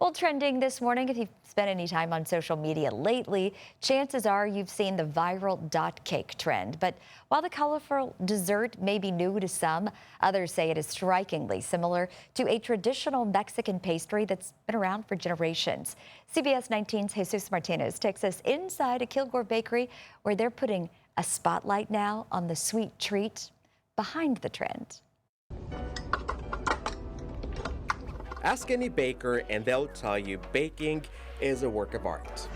Well, trending this morning, if you've spent any time on social media lately, chances are you've seen the viral dot cake trend. But while the colorful dessert may be new to some, others say it is strikingly similar to a traditional Mexican pastry that's been around for generations. CBS 19's Jesus Martinez takes us inside a Kilgore bakery where they're putting a spotlight now on the sweet treat behind the trend. Ask any baker and they'll tell you baking is a work of art.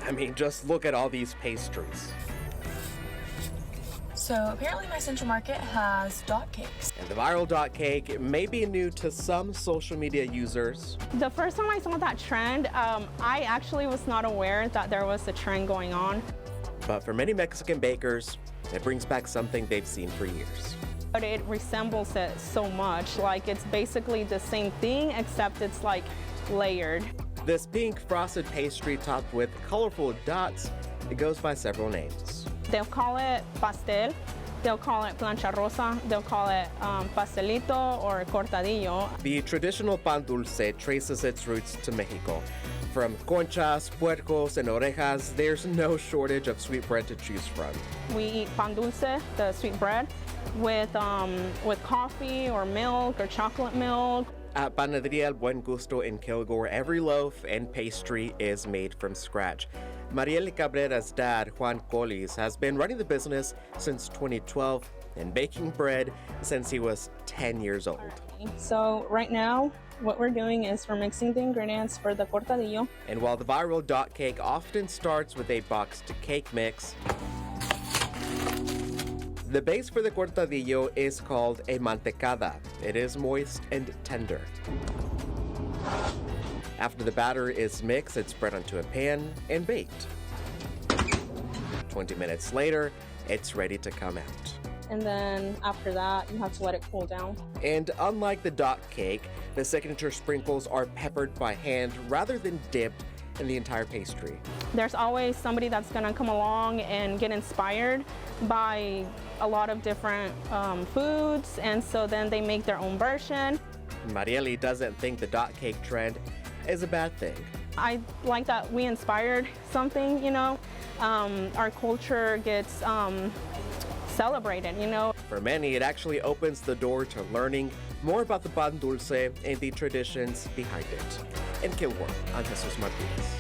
I mean, just look at all these pastries. So apparently my Central Market has dot cakes. And the viral dot cake may be new to some social media users. The first time I saw that trend, I actually was not aware that there was a trend going on. But for many Mexican bakers, it brings back something they've seen for years. But it resembles it so much, like it's basically the same thing except it's like layered. This pink frosted pastry topped with colorful dots, it goes by several names. They'll call it pastel, they'll call it plancha rosa, they'll call it pastelito or cortadillo. The traditional pan dulce traces its roots to Mexico. From conchas, puercos, and orejas, there's no shortage of sweet bread to choose from. We eat pan dulce, the sweet bread, with coffee or milk or chocolate milk. At Panaderia El Buen Gusto in Kilgore, every loaf and pastry is made from scratch. Marieli Cabrera's dad, Juan Colis, has been running the business since 2012 and baking bread since he was 10 years old. So right now, what we're doing is we're mixing the ingredients for the cortadillo. And while the viral dot cake often starts with a boxed cake mix, the base for the cortadillo is called a mantecada. It is moist and tender. After the batter is mixed, it's spread onto a pan and baked. 20 minutes later, it's ready to come out. And then after that, you have to let it cool down. And unlike the dot cake, the signature sprinkles are peppered by hand rather than dipped in the entire pastry. There's always somebody that's gonna come along and get inspired by a lot of different foods, and so then they make their own version. Marieli doesn't think the dot cake trend is a bad thing. I like that we inspired something, you know. Our culture gets celebrated, you know. For many, it actually opens the door to learning more about the pan dulce and the traditions behind it. In Kilgore, I'm Jesus Martinez.